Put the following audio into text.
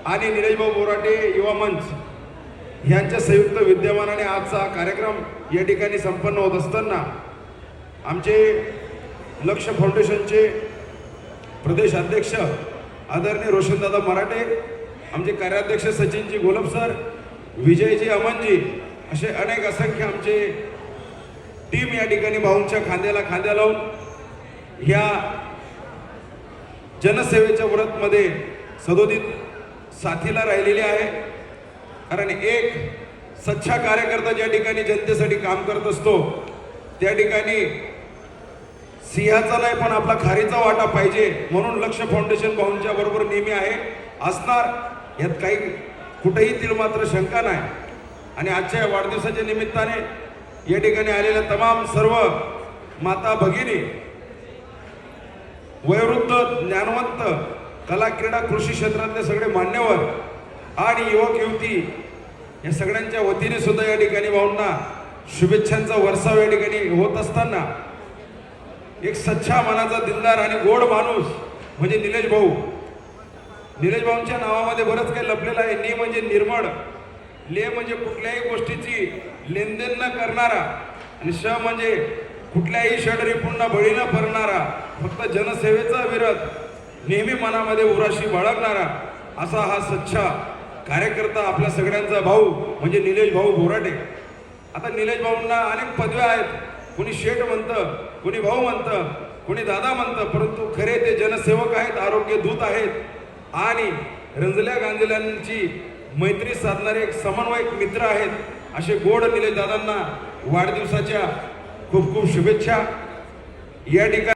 आणि निलेशभाऊ बोराटे युवा मंच यांच्या संयुक्त विद्यमानाने आजचा कार्यक्रम या ठिकाणी संपन्न होत असताना आमचे लक्ष फाउंडेशनचे प्रदेश अध्यक्ष आदरणीय रोशनदादा मराठे, आमचे कार्याध्यक्ष सचिनजी गोलब सर, विजयजी अमनजी, असे अनेक असंख्य आमचे टीम या ठिकाणी भाऊंच्या खांद्याला खांद्या लावून ह्या जनसेवेच्या व्रतमध्ये सदोदित साथीला राहिलेले आहे. कारण एक सच्चा कार्यकर्ता ज्या ठिकाणी जनतेसाठी काम करत असतो त्या ठिकाणी सिंहाचा नाही पण आपला खारीचा वाटा पाहिजे, म्हणून लक्ष फाउंडेशन भाऊंच्या बरोबर नेहमी आहे, असणार, यात काही कुठेही तिल मात्र शंका नाही. आणि आजच्या वाढदिवसाच्या निमित्ताने या ठिकाणी आलेल्या तमाम सर्व माता भगिनी, वयोवृद्ध, ज्ञानवंत, कला, क्रीडा, कृषी क्षेत्रातले सगळे मान्यवर आणि युवक युवती या सगळ्यांच्या वतीने सुद्धा या ठिकाणी भाऊंना शुभेच्छांचा वर्षाव या ठिकाणी होत असताना एक सच्चा मनाचा दिलदार आणि गोड माणूस म्हणजे निलेश भाऊ. निलेश भाऊंच्या नावामध्ये बरंच काही लपलेलं आहे. नि म्हणजे निर्मळ, ले म्हणजे कुठल्याही गोष्टीची लेनदेन न करणारा, आणि श म्हणजे कुठल्याही षडरिपूंना बळी न पडणारा, फक्त जनसेवेचा विरत नेहमी मनामध्ये उराशी बाळगणारा असा हा सच्चा कार्यकर्ता आपल्या सगळ्यांचा भाऊ म्हणजे निलेश भाऊ बोराटे. आता निलेश भाऊंना अनेक पदव्या आहेत, कोणी शेठ म्हणतं, कोणी भाऊ म्हणतं, कोणी दादा म्हणतं, परंतु खरे ते जनसेवक आहेत, आरोग्य दूत आहेत आणि रंजल्या गांजल्यांची मैत्री साधणारे एक समन्वयक मित्र आहेत. असे गोड निलेश दादांना वाढदिवसाच्या खूप खूप शुभेच्छा. या ठिकाणी